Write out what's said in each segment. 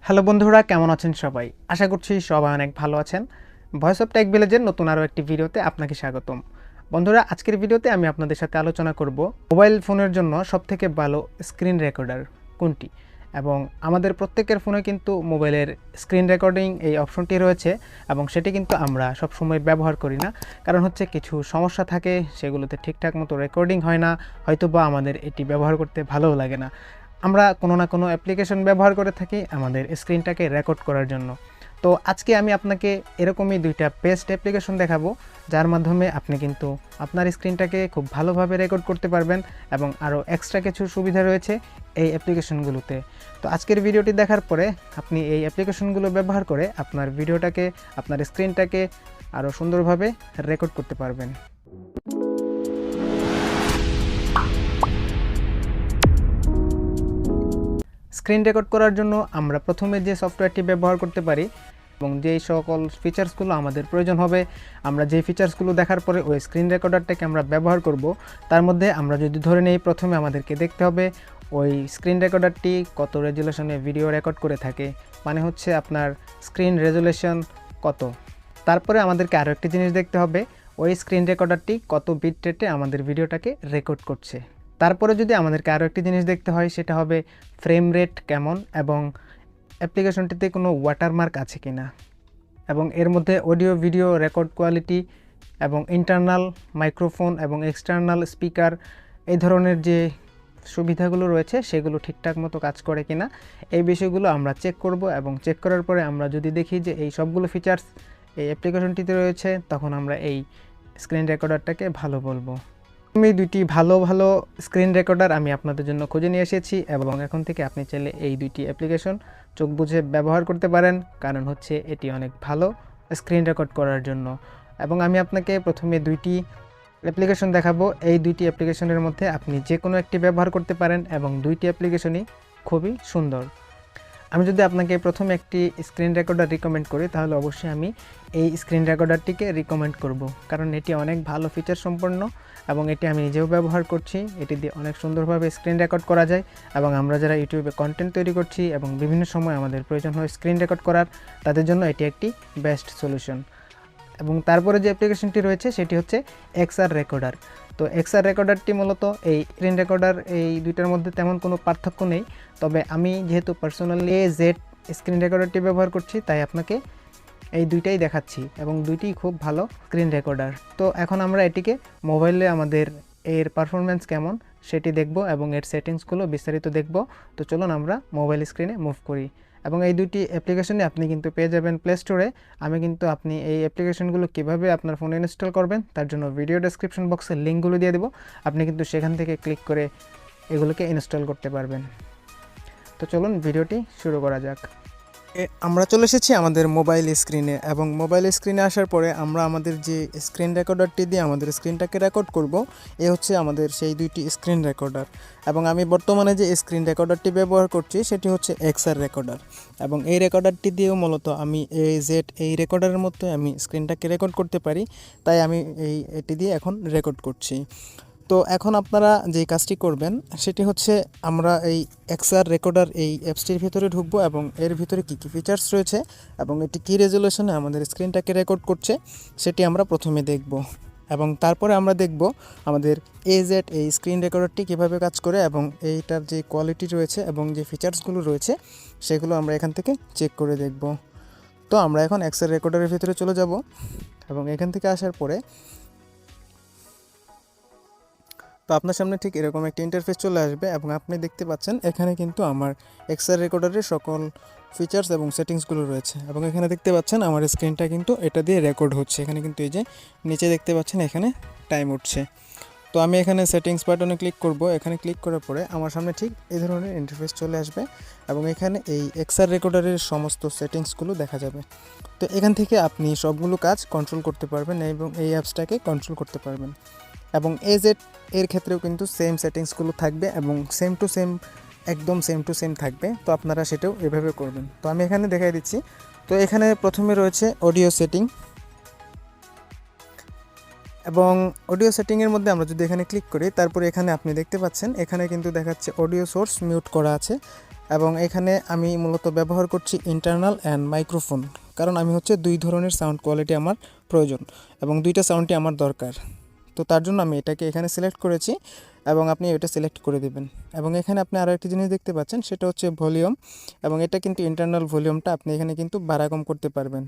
Hello বন্ধুরা, কেমন আছেন সবাই? আশা করছি সবাই অনেক ভালো আছেন। ভয়েস অফ টেক ভিলেজের নতুন আরও একটি ভিডিওতে আপনাকে স্বাগতম। বন্ধুরা, আজকের ভিডিওতে আমি আপনাদের সাথে আলোচনা করব মোবাইল ফোনের জন্য সবথেকে ভালো স্ক্রিন রেকর্ডার কোনটি। এবং আমাদের প্রত্যেকের ফোনে কিন্তু মোবাইলের স্ক্রিন রেকর্ডিং এই অপশনটি রয়েছে এবং সেটি কিন্তু আমরা সবসময় ব্যবহার করি না। কারণ হচ্ছে কিছু সমস্যা থাকে, সেগুলোতে ঠিকঠাক মতো রেকর্ডিং হয় না, হয়তোবা আমাদের এটি ব্যবহার করতে ভালোও লাগে না। আমরা কোনো না কোনো অ্যাপ্লিকেশন ব্যবহার করে থাকি আমাদের স্ক্রিনটাকে রেকর্ড করার জন্য। তো আজকে আমি আপনাকে এরকমই দুইটা বেস্ট অ্যাপ্লিকেশন দেখাবো, যার মাধ্যমে আপনি কিন্তু আপনার স্ক্রিনটাকে খুব ভালোভাবে রেকর্ড করতে পারবেন এবং আরও এক্সট্রা কিছু সুবিধা রয়েছে এই অ্যাপ্লিকেশনগুলোতে। তো আজকের ভিডিওটি দেখার পরে আপনি এই অ্যাপ্লিকেশনগুলো ব্যবহার করে আপনার ভিডিওটাকে, আপনার স্ক্রিনটাকে আরও সুন্দরভাবে রেকর্ড করতে পারবেন। স্ক্রিন রেকর্ড করার জন্য আমরা প্রথমে যে সফটওয়্যারটি ব্যবহার করতে পারি এবং যেই সকল ফিচার্সগুলো আমাদের প্রয়োজন হবে, আমরা যেই ফিচার্সগুলো দেখার পরে ওই স্ক্রিন রেকর্ডারটাকে আমরা ব্যবহার করব, তার মধ্যে আমরা যদি ধরে নেই প্রথমে আমাদেরকে দেখতে হবে ওই স্ক্রিন রেকর্ডারটি কত রেজুলেশনে ভিডিও রেকর্ড করে থাকে, মানে হচ্ছে আপনার স্ক্রিন রেজুলেশন কত। তারপরে আমাদেরকে আরও একটি জিনিস দেখতে হবে, ওই স্ক্রিন রেকর্ডারটি কত বিট রেটে আমাদের ভিডিওটাকে রেকর্ড করছে। তারপরে যদি আমাদেরকে আরও একটি জিনিস দেখতে হয়, সেটা হবে ফ্রেম রেট কেমন এবং অ্যাপ্লিকেশনটিতে কোনো ওয়াটারমার্ক আছে কি না, এবং এর মধ্যে অডিও ভিডিও রেকর্ড কোয়ালিটি এবং ইন্টারনাল মাইক্রোফোন এবং এক্সটার্নাল স্পিকার, এই ধরনের যে সুবিধাগুলো রয়েছে সেগুলো ঠিকঠাক মতো কাজ করে কি না, এই বিষয়গুলো আমরা চেক করব। এবং চেক করার পরে আমরা যদি দেখি যে এই সবগুলো ফিচার্স এই অ্যাপ্লিকেশনটিতে রয়েছে, তখন আমরা এই স্ক্রিন রেকর্ডারটাকে ভালো বলবো। আমি দুইটি ভালো স্ক্রিন রেকর্ডার আমি আপনাদের জন্য খুঁজে নিয়ে এসেছি এবং এখন থেকে আপনি চাইলে এই দুইটি অ্যাপ্লিকেশন চোখ বুঝে ব্যবহার করতে পারেন, কারণ হচ্ছে এটি অনেক ভালো স্ক্রিন রেকর্ড করার জন্য। এবং আমি আপনাকে প্রথমে দুইটি অ্যাপ্লিকেশন দেখাবো। এই দুইটি অ্যাপ্লিকেশনের মধ্যে আপনি যে কোনো একটি ব্যবহার করতে পারেন এবং দুইটি অ্যাপ্লিকেশনই খুবই সুন্দর। আমি যদি আপনাকে প্রথমে একটি স্ক্রিন রেকর্ডার রিকমেন্ড করি, তাহলে অবশ্যই আমি এই স্ক্রিন রেকর্ডারটিকে রিকমেন্ড করব, কারণ এটি অনেক ভালো ফিচার সম্পন্ন এবং এটি আমি নিজেও ব্যবহার করছি। এটি দিয়ে অনেক সুন্দরভাবে স্ক্রিন রেকর্ড করা যায় এবং আমরা যারা ইউটিউবে কন্টেন্ট তৈরি করছি এবং বিভিন্ন সময় আমাদের প্রয়োজন হয় স্ক্রিন রেকর্ড করার, তাদের জন্য এটি একটি বেস্ট সলিউশন। এবং তারপরে যে অ্যাপ্লিকেশনটি রয়েছে সেটি হচ্ছে Xrecorder। তো Xrecorderটি মূলত এই স্ক্রিন রেকর্ডার, এই দুইটার মধ্যে তেমন কোনো পার্থক্য নেই, তবে আমি যেহেতু পার্সোনালি জেড স্ক্রিন রেকর্ডারটি ব্যবহার করছি, তাই আপনাকে এই দুইটাই দেখাচ্ছি এবং দুইটি খুব ভালো স্ক্রিন রেকর্ডার। তো এখন আমরা এটিকে মোবাইলে আমাদের এর পারফরমেন্স কেমন সেটি দেখব এবং এর সেটিংসগুলো বিস্তারিত দেখব। তো চলুন আমরা মোবাইল স্ক্রিনে মুভ করি। এবং এই দুইটি অ্যাপ্লিকেশনে আপনি কিন্তু পেয়ে যাবেন প্লে স্টোরে। আমি কিন্তু আপনি এই অ্যাপ্লিকেশনগুলো কীভাবে আপনার ফোনে ইনস্টল করবেন তার জন্য ভিডিও ডেসক্রিপশন বক্সে লিঙ্কগুলো দিয়ে দেবো, আপনি কিন্তু সেখান থেকে ক্লিক করে এগুলোকে ইনস্টল করতে পারবেন। তো চলুন ভিডিওটি শুরু করা যাক। আমরা চলে এসেছি আমাদের মোবাইল স্ক্রিনে এবং মোবাইল স্ক্রিনে আসার পরে আমরা আমাদের যে স্ক্রিন রেকর্ডারটি দিয়ে আমাদের স্ক্রিনটাকে রেকর্ড করব, এ হচ্ছে আমাদের সেই দুইটি স্ক্রিন রেকর্ডার। এবং আমি বর্তমানে যে স্ক্রিন রেকর্ডারটি ব্যবহার করছি সেটি হচ্ছে Xrecorder এবং এই রেকর্ডারটি দিয়েও মূলত আমি এই রেকর্ডারের মধ্যে আমি স্ক্রিনটাকে রেকর্ড করতে পারি, তাই আমি এটি দিয়ে এখন রেকর্ড করছি। তো এখন আপনারা যেই কাজটি করবেন সেটি হচ্ছে, আমরা এই Xrecorder এই অ্যাপসটির ভিতরে ঢুকবো এবং এর ভিতরে কী কী ফিচার্স রয়েছে এবং এটি কী রেজুলেশনে আমাদের স্ক্রিনটাকে রেকর্ড করছে সেটি আমরা প্রথমে দেখব। এবং তারপরে আমরা দেখব আমাদের এই স্ক্রিন রেকর্ডারটি কীভাবে কাজ করে এবং এইটার যে কোয়ালিটি রয়েছে এবং যে ফিচার্সগুলো রয়েছে সেগুলো আমরা এখান থেকে চেক করে দেখব। তো আমরা এখন Xrecorderের ভিতরে চলে যাব এবং এখান থেকে আসার পরে তো আপনার সামনে ঠিক এরকম একটা ইন্টারফেস চলে আসবে এবং আপনি দেখতে পাচ্ছেন এখানে কিন্তু আমার Xrecorderের সকল ফিচার্স এবং সেটিংসগুলো রয়েছে এবং এখানে দেখতে পাচ্ছেন আমার স্ক্রিনটা কিন্তু এটা দিয়ে রেকর্ড হচ্ছে। এখানে কিন্তু এই যে নিচে দেখতে পাচ্ছেন এখানে টাইম উঠছে। তো আমি এখানে সেটিংস বাটনে ক্লিক করব। এখানে ক্লিক করার পরে আমার সামনে ঠিক এই ধরনের ইন্টারফেস চলে আসবে এবং এখানে এই Xrecorderের সমস্ত সেটিংসগুলো দেখা যাবে। তো এখান থেকে আপনি সবগুলো কাজ কন্ট্রোল করতে পারবেন এবং এই অ্যাপসটাকে কন্ট্রোল করতে পারবেন। এবং এর ক্ষেত্রেও কিন্তু সেম সেটিংসগুলো থাকবে এবং একদম সেম টু সেম থাকবে। তো আপনারা সেটাও এভাবে করবেন। তো আমি এখানে দেখাই দিচ্ছি। তো এখানে প্রথমে রয়েছে অডিও সেটিং এবং অডিও সেটিংয়ের মধ্যে আমরা যদি এখানে ক্লিক করি, তারপরে এখানে আপনি দেখতে পাচ্ছেন এখানে কিন্তু দেখাচ্ছে অডিও সোর্স মিউট করা আছে এবং এখানে আমি মূলত ব্যবহার করছি ইন্টারনাল অ্যান্ড মাইক্রোফোন, কারণ আমি হচ্ছে 2 ধরনের সাউন্ড কোয়ালিটি আমার প্রয়োজন এবং 2টা সাউন্ডই আমার দরকার। তো তার জন্য আমি এটাকে এখানে সিলেক্ট করেছি এবং আপনি এটা সিলেক্ট করে দিবেন। এবং এখানে আপনি আরও একটি জিনিস দেখতে পাচ্ছেন, সেটা হচ্ছে ভলিউম, এবং এটা কিন্তু ইন্টারনাল ভলিউমটা আপনি এখানে কিন্তু বাড়া কম করতে পারবেন।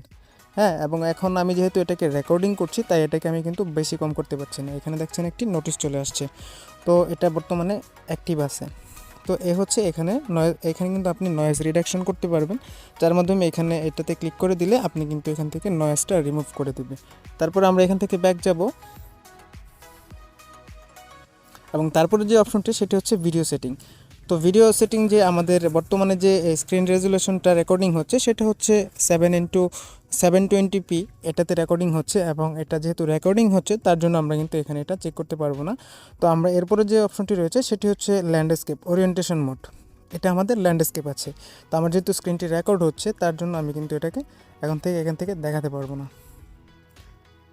হ্যাঁ, এবং এখন আমি যেহেতু এটাকে রেকর্ডিং করছি তাই এটাকে আমি কিন্তু বেশি কম করতে পারছি না। এখানে দেখছেন একটি নোটিশ চলে আসছে, তো এটা বর্তমানে অ্যাক্টিভ আছে। তো হচ্ছে এখানে এখানে কিন্তু আপনি নয়েজ রিডাকশন করতে পারবেন, যার মাধ্যমে এখানে এটাতে ক্লিক করে দিলে আপনি কিন্তু এখান থেকে নয়েজটা রিমুভ করে দেবে। তারপর আমরা এখান থেকে ব্যাক যাব এবং তারপরে যে অপশনটি সেটি হচ্ছে ভিডিও সেটিং। তো ভিডিও সেটিং যে আমাদের বর্তমানে যে স্ক্রিন রেজুলেশনটা রেকর্ডিং হচ্ছে সেটা হচ্ছে 7x720p এটাতে রেকর্ডিং হচ্ছে, এবং এটা যেহেতু রেকর্ডিং হচ্ছে তার জন্য আমরা কিন্তু এখানে এটা চেক করতে পারবো না। তো আমরা এরপরে যে অপশনটি রয়েছে সেটি হচ্ছে ল্যান্ডস্কেপ ওরিয়েন্টেশন মোড, এটা আমাদের ল্যান্ডস্কেপ আছে। তো আমার যেহেতু স্ক্রিনটি রেকর্ড হচ্ছে তার জন্য আমি কিন্তু এটাকে এখান থেকে দেখাতে পারবো না।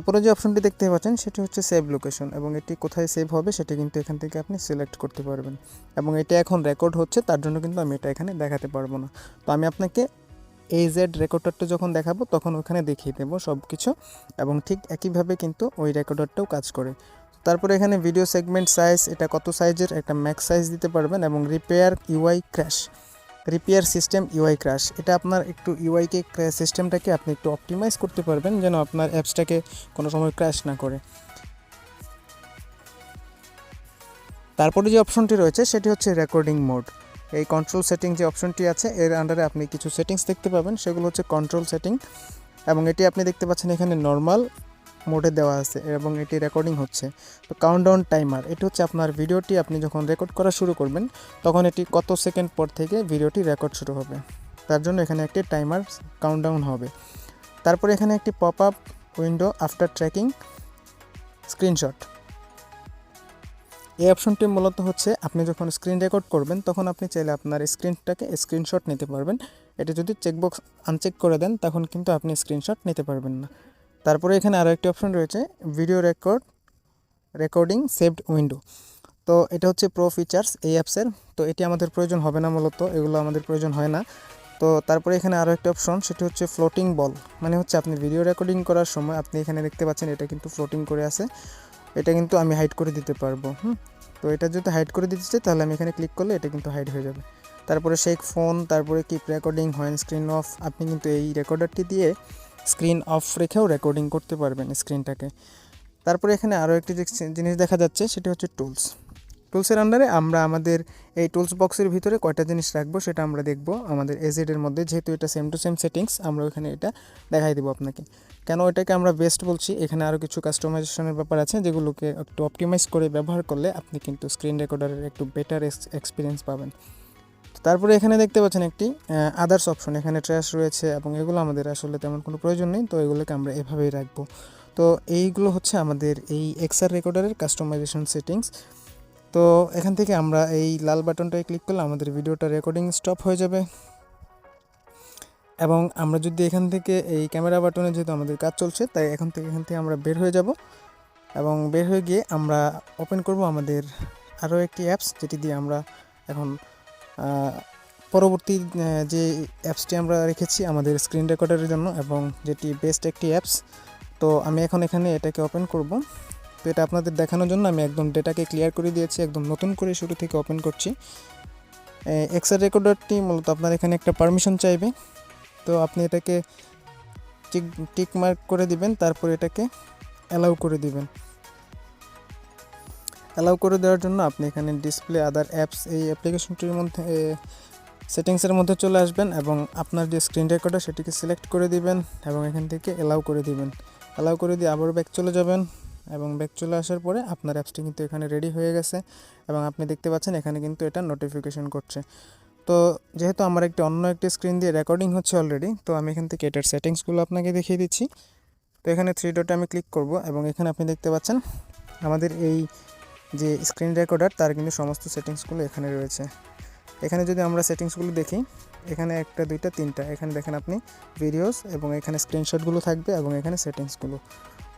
উপরে যে অপশনটি দেখতে পাচ্ছেন সেটি হচ্ছে সেভ লোকেশন, এবং এটি কোথায় সেভ হবে সেটা কিন্তু এখান থেকে আপনি সিলেক্ট করতে পারবেন। এবং এটা এখন রেকর্ড হচ্ছে তার জন্য কিন্তু আমি এটা এখানে দেখাতে পারবো না। তো আমি আপনাকে রেকর্ডারটা যখন দেখাবো তখন ওখানে দেখিয়ে দেবো সব কিছু, এবং ঠিক একইভাবে কিন্তু ওই রেকর্ডারটাও কাজ করে। তারপরে এখানে ভিডিও সেগমেন্ট সাইজ, এটা কত সাইজের একটা ম্যাক্স সাইজ দিতে পারবেন, এবং রিপেয়ার সিস্টেম ইউআই ক্র্যাশ, এটা আপনার একটু ইউআইকে সিস্টেমটাকে আপনি একটু অপটিমাইজ করতে পারবেন যেন আপনার অ্যাপসটাকে কোনো সময় ক্র্যাশ না করে। তারপরে যে অপশনটি রয়েছে সেটি হচ্ছে রেকর্ডিং মোড। এই কন্ট্রোল সেটিং যে অপশনটি আছে এর আন্ডারে আপনি কিছু সেটিংস দেখতে পাবেন, সেগুলো হচ্ছে কন্ট্রোল সেটিং, এবং এটি আপনি দেখতে পাচ্ছেন এখানে নর্মাল মোডে দেওয়া আছে এবং এটি রেকর্ডিং হচ্ছে। তো কাউন্টডাউন টাইমার, এটি হচ্ছে আপনার ভিডিওটি আপনি যখন রেকর্ড করা শুরু করবেন তখন এটি কত সেকেন্ড পর থেকে ভিডিওটি রেকর্ড শুরু হবে, তার জন্য এখানে একটি টাইমার কাউন্টডাউন হবে। তারপরে এখানে একটি pop up window after tracking screenshot, এই অপশনটি মূলত হচ্ছে আপনি যখন স্ক্রিন রেকর্ড করবেন তখন আপনি চাইলে আপনার স্ক্রিনটাকে স্ক্রিনশট নিতে পারবেন। এটা যদি চেকবক্স আনচেক করে দেন তখন কিন্তু আপনি স্ক্রিনশট নিতে পারবেন না। তারপরে এখানে আরও একটি অপশন রয়েছে ভিডিও রেকর্ডিং সেভড উইন্ডো, তো এটা হচ্ছে প্রো ফিচার্স এই অ্যাপসের। তো এটি আমাদের প্রয়োজন হবে না, মূলত এগুলো আমাদের প্রয়োজন হয় না। তো তারপরে এখানে আরও একটা অপশন, সেটি হচ্ছে ফ্লোটিং বল, মানে হচ্ছে আপনি ভিডিও রেকর্ডিং করার সময় আপনি এখানে দেখতে পাচ্ছেন এটা কিন্তু ফ্লোটিং করে আছে, এটা কিন্তু আমি হাইড করে দিতে পারবো। তো এটা যদি হাইড করে দিতে চাই তাহলে আমি এখানে ক্লিক করলে এটা কিন্তু হাইড হয়ে যাবে। তারপরে শেক ফোন, তারপরে keep recording when screen off, আপনি কিন্তু এই রেকর্ডারটি দিয়ে স্ক্রিন অফ রেখেও রেকর্ডিং করতে পারবেন স্ক্রিনটাকে। তারপরে এখানে আরও একটি জিনিস দেখা যাচ্ছে সেটি হচ্ছে টুলসের আন্ডারে আমরা আমাদের এই টুলস বক্সের ভিতরে কয়টা জিনিস রাখবো সেটা আমরা দেখব আমাদের এর মধ্যে, যেহেতু এটা সেম টু সেম সেটিংস আমরা ওখানে এটা দেখাই দেবো আপনাকে। কেন এটাকে আমরা বেস্ট বলছি, এখানে আরও কিছু কাস্টমাইজেশনের ব্যাপার আছে যেগুলোকে একটু অপটিমাইজ করে ব্যবহার করলে আপনি কিন্তু স্ক্রিন রেকর্ডারের একটু বেটার এক্সপিরিয়েন্স পাবেন। তারপরে এখানে দেখতে পাচ্ছেন একটি আদার্স অপশন, এখানে ট্র্যাশ রয়েছে এবং এগুলো আমাদের আসলে তেমন কোনো প্রয়োজন নেই, তো এগুলোকে আমরা এভাবেই রাখবো। তো এইগুলো হচ্ছে আমাদের এই রেকর্ডারের কাস্টমাইজেশন সেটিংস। তো এখান থেকে আমরা এই লাল বাটনটায় ক্লিক করলে আমাদের ভিডিওটা রেকর্ডিং স্টপ হয়ে যাবে, এবং আমরা যদি এখান থেকে এই ক্যামেরা বাটনে যেহেতু আমাদের কাজ চলছে তাই এখান থেকে আমরা বের হয়ে যাব, এবং বের হয়ে গিয়ে আমরা ওপেন করব আমাদের আরও একটি অ্যাপস, যেটি দিয়ে আমরা এখন পরবর্তী যে অ্যাপসটি আমরা রেখেছি আমাদের স্ক্রিন রেকর্ডারের জন্য এবং যেটি বেস্ট একটি অ্যাপস। তো আমি এখন এখানে এটাকে ওপেন করব। তো এটা আপনাদের দেখানোর জন্য আমি একদম ডেটাকে ক্লিয়ার করে দিয়েছি, একদম নতুন করে শুরু থেকে ওপেন করছি। রেকর্ডারটি মূলত আপনার এখানে একটা পারমিশন চাইবে, তো আপনি এটাকে টিক মার্ক করে দিবেন, তারপর এটাকে অ্যালাউ করে দিবেন। অ্যালাউ করে দেওয়ার জন্য আপনি এখানে ডিসপ্লে আদার অ্যাপস এই অ্যাপ্লিকেশনটির মধ্যে সেটিংসের মধ্যে চলে আসবেন এবং আপনার যে স্ক্রিন রেকর্ডার সেটিকে সিলেক্ট করে দিবেন এবং এখান থেকে অ্যালাউ করে দিবেন। অ্যালাউ করে দিয়ে আবার ব্যাক চলে যাবেন, এবং ব্যাক চলে আসার পরে আপনার অ্যাপসটি কিন্তু এখানে রেডি হয়ে গেছে এবং আপনি দেখতে পাচ্ছেন এখানে কিন্তু এটা নোটিফিকেশন করছে। তো যেহেতু আমার অন্য একটি স্ক্রিন দিয়ে রেকর্ডিং হচ্ছে অলরেডি, তো আমি এখান থেকে এটার সেটিংসগুলো আপনাকে দেখিয়ে দিচ্ছি। তো এখানে 3 ডটে আমি ক্লিক করব এবং এখানে আপনি দেখতে পাচ্ছেন আমাদের এই যে স্ক্রিন রেকর্ডার তার কিন্তু সমস্ত সেটিংসগুলো এখানে রয়েছে। এখানে যদি আমরা সেটিংসগুলো দেখি, এখানে 1 2 3টা, এখানে দেখেন আপনি ভিডিওস এবং এখানে স্ক্রিনশটগুলো থাকবে এবং এখানে সেটিংসগুলো।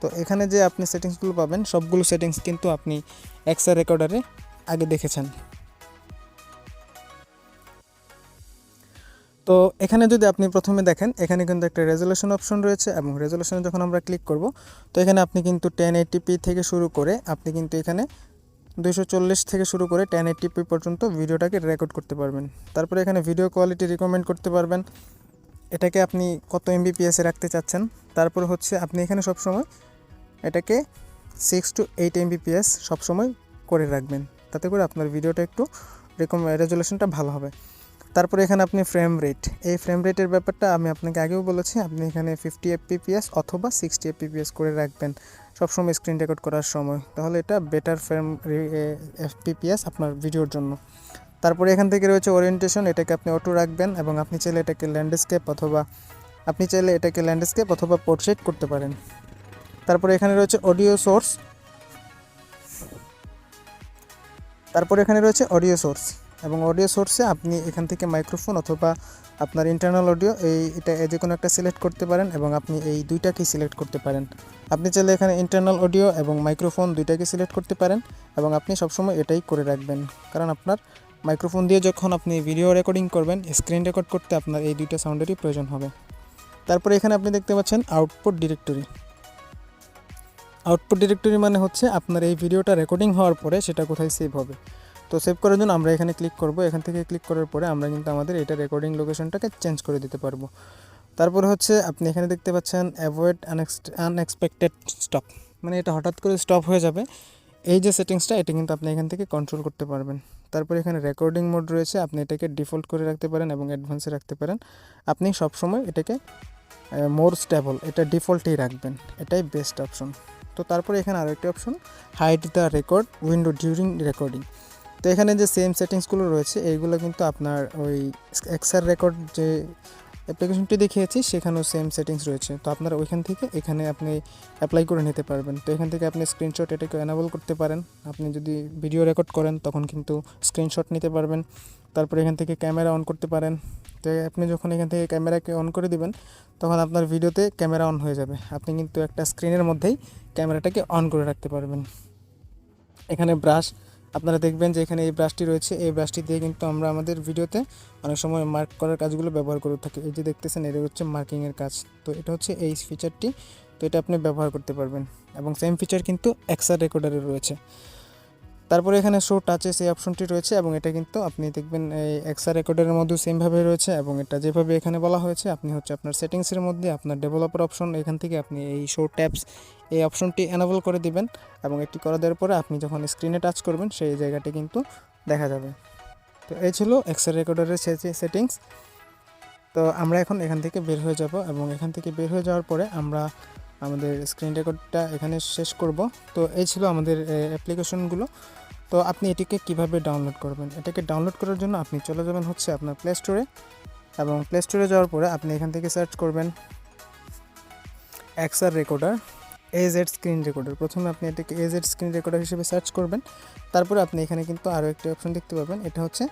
তো এখানে যে আপনি সেটিংসগুলো পাবেন সবগুলো সেটিংস কিন্তু আপনি রেকর্ডারে আগে দেখেছেন। তো এখানে যদি আপনি প্রথমে দেখেন এখানে কিন্তু একটা রেজোলিউশন অপশন রয়েছে এবং রেজোলিউশনে যখন আমরা ক্লিক করব তো এখানে আপনি কিন্তু 1080p থেকে শুরু করে আপনি কিন্তু এখানে 240 থেকে শুরু করে 1080p পর্যন্ত ভিডিওটাকে রেকর্ড করতে পারবেন। তারপরে এখানে ভিডিও কোয়ালিটি রিকমেন্ড করতে পারবেন, এটাকে আপনি কত এমবিপিএসে রাখতে চাচ্ছেন। তারপর হচ্ছে আপনি এখানে সবসময় এটাকে 6 to 8 এমবিপিএস সবসময় করে রাখবেন, তাতে করে আপনার ভিডিওটা একটু রেজোলিউশনটা ভালো হবে। তারপরে এখানে আপনি ফ্রেম রেট, এই ফ্রেম রেটের ব্যাপারটা আমি আপনাকে আগেও বলেছি, আপনি এখানে 50 fps অথবা 60 fps করে রাখবেন সবসময় স্ক্রিন রেকর্ড করার সময়, তাহলে এটা বেটার ফ্রেম fps আপনার ভিডিওর জন্য। তারপরে এখান থেকে রয়েছে ওরিয়েন্টেশন, এটাকে আপনি অটো রাখবেন এবং আপনি চাইলে এটাকে ল্যান্ডস্কেপ অথবা পোর্ট্রেট করতে পারেন। তারপরে এখানে রয়েছে অডিও সোর্স, এবং অডিও সোর্সে আপনি এখান থেকে মাইক্রোফোন অথবা আপনার ইন্টারনাল অডিও এটা যে কোনো একটা সিলেক্ট করতে পারেন এবং আপনি এই দুইটাকেই সিলেক্ট করতে পারেন। আপনি চাইলে এখানে ইন্টারনাল অডিও এবং মাইক্রোফোন দুইটাকে সিলেক্ট করতে পারেন এবং আপনি সবসময় এটাই করে রাখবেন, কারণ আপনার মাইক্রোফোন দিয়ে যখন আপনি ভিডিও রেকর্ডিং করবেন, স্ক্রিন রেকর্ড করতে আপনার এই দুইটা সাউন্ডেরই প্রয়োজন হবে। তারপরে এখানে আপনি দেখতে পাচ্ছেন আউটপুট ডিরেক্টরি মানে হচ্ছে আপনার এই ভিডিওটা রেকর্ডিং হওয়ার পরে সেটা কোথায় সেভ হবে। তো সেভ করার জন্য আমরা এখানে ক্লিক করব, এখান থেকে ক্লিক করার পরে আমরা কিন্তু আমাদের এটা রেকর্ডিং লোকেশনটাকে চেঞ্জ করে দিতে পারবো। তারপরে হচ্ছে আপনি এখানে দেখতে পাচ্ছেন অ্যাভয়েড আনএক্সপেক্টেড স্টপ, মানে এটা হঠাৎ করে স্টপ হয়ে যাবে, এই যে সেটিংসটা এটা কিন্তু আপনি এখান থেকে কন্ট্রোল করতে পারবেন। তারপরে এখানে রেকর্ডিং মোড রয়েছে, আপনি এটাকে ডিফল্ট করে রাখতে পারেন এবং অ্যাডভান্সে রাখতে পারেন। আপনি সবসময় এটাকে মোর স্টেবল, এটা ডিফল্টেই রাখবেন, এটাই বেস্ট অপশন। তো তারপরে এখানে আরও একটি option, hide the record window during recording. তো এখানে যে সেম সেটিংসগুলো রয়েছে এইগুলো কিন্তু আপনার ওই Xrecorder যে অ্যাপ্লিকেশনটি দেখিয়েছি সেখানেও সেম সেটিংস রয়েছে, তো আপনারা ওইখান থেকে এখানে আপনি অ্যাপ্লাই করে নিতে পারবেন। তো এখান থেকে আপনি স্ক্রিনশট এটাকে এনাবল করতে পারেন, আপনি যদি ভিডিও রেকর্ড করেন তখন কিন্তু স্ক্রিনশট নিতে পারবেন। তারপরে এখান থেকে ক্যামেরা অন করতে পারেন, তো আপনি যখন এখান থেকে ক্যামেরাকে অন করে দিবেন তখন আপনার ভিডিওতে ক্যামেরা অন হয়ে যাবে, আপনি কিন্তু একটা স্ক্রিনের মধ্যেই ক্যামেরাটাকে অন করে রাখতে পারবেন। এখানে ব্রাশ, আপনারা দেখবেন যে এখানে এই ব্রাশটি রয়েছে, এই ব্রাশটি দিয়ে কিন্তু আমরা আমাদের ভিডিওতে অনেক সময় মার্ক করার কাজগুলো ব্যবহার করে থাকি। এই যে দেখতেছেন এটা হচ্ছে মার্কিংয়ের কাজ, তো এটা হচ্ছে এই ফিচারটি, তো এটা আপনি ব্যবহার করতে পারবেন এবং সেম ফিচার কিন্তু Xrecorder-এ রয়েছে। তারপরে এখানে শো টাচে সেই অপশনটি রয়েছে এবং এটা কিন্তু আপনি দেখবেন এই Xrecorder-এর মধ্যেও সেমভাবে রয়েছে এবং এটা যেভাবে এখানে বলা হয়েছে আপনি হচ্ছে আপনার সেটিংসের মধ্যে আপনার ডেভেলপার অপশন এখান থেকে আপনি এই শো ট্যাবস এই অপশনটি এনাবল করে দিবেন এবং এটি করে দেওয়ার পরে আপনি যখন স্ক্রিনে টাচ করবেন সেই জায়গাটি কিন্তু দেখা যাবে। তো এই ছিল Xrecorder-এর সেটিংস। তো আমরা এখন এখান থেকে বের হয়ে যাব এবং এখান থেকে বের হয়ে যাওয়ার পরে আমরা আমাদের স্ক্রিন রেকর্ডটা এখানে শেষ করব। তো এই ছিল আমাদের অ্যাপ্লিকেশনগুলো। তো আপনি এটিকে কিভাবে ডাউনলোড করবেন, এটাকে ডাউনলোড করার জন্য আপনি চলে যাবেন হচ্ছে আপনার প্লে স্টোরে এবং প্লে স্টোরে যাওয়ার পরে আপনি এখান থেকে সার্চ করবেন Xrecorder AZ স্ক্রিন রেকর্ডার। প্রথমে আপনি এটাকে AZ স্ক্রিন রেকর্ডার হিসেবে সার্চ করবেন, তারপরে আপনি এখানে কিন্তু আরও একটি অপশন দেখতে পাবেন, এটা হচ্ছে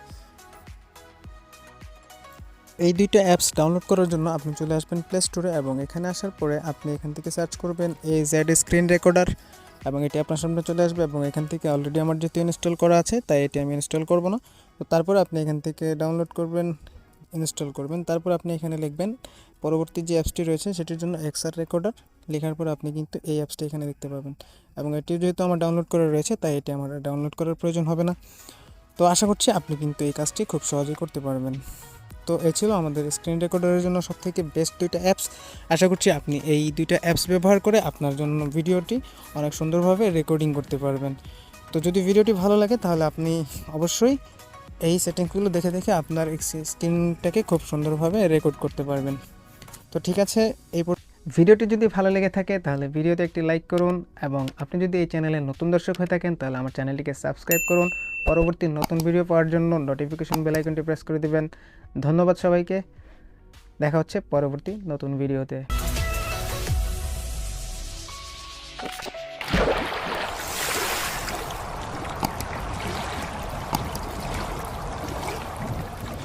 এই দুইটা অ্যাপস ডাউনলোড করার জন্য আপনি চলে আসবেন প্লে স্টোরে এবং এখানে আসার পরে আপনি এখান থেকে সার্চ করবেন AZ স্ক্রিন রেকর্ডার এবং এটি আপনার সামনে চলে আসবে এবং এখান থেকে অলরেডি আমার যেহেতু ইনস্টল করা আছে তাই এটি আমি ইনস্টল করব না। তো তারপরে আপনি এখান থেকে ডাউনলোড করবেন, ইনস্টল করবেন, তারপর আপনি এখানে লিখবেন পরবর্তী যে অ্যাপসটি রয়েছে সেটির জন্য Xrecorder, লেখার পর আপনি কিন্তু এই অ্যাপসটি এখানে দেখতে পাবেন এবং এটি যেহেতু আমার ডাউনলোড করা রয়েছে তাই এটি আমার ডাউনলোড করার প্রয়োজন হবে না। তো আশা করছি আপনি কিন্তু এই কাজটি খুব সহজেই করতে পারবেন। তো এই ছিল আমাদের স্ক্রিন রেকর্ডারের জন্য সবথেকে বেস্ট দুইটা অ্যাপস। আশা করছি আপনি এই দুইটা অ্যাপস ব্যবহার করে আপনার জন্য ভিডিওটি অনেক সুন্দরভাবে রেকর্ডিং করতে পারবেন। তো যদি ভিডিওটি ভালো লাগে তাহলে আপনি অবশ্যই এই সেটিংসগুলো দেখে দেখে আপনার স্ক্রিনটাকে খুব সুন্দরভাবে রেকর্ড করতে পারবেন। তো ঠিক আছে, এই ভিডিওটি যদি ভালো লেগে থাকে তাহলে ভিডিওতে একটি লাইক করুন এবং আপনি যদি এই চ্যানেলে নতুন দর্শক হয়ে থাকেন তাহলে আমার চ্যানেলটিকে সাবস্ক্রাইব করুন। পরবর্তী নতুন ভিডিও পাওয়ার জন্য নোটিফিকেশন বেল আইকনটি প্রেস করে দিবেন। ধন্যবাদ সবাইকে, দেখা হচ্ছে পরবর্তী নতুন ভিডিওতে।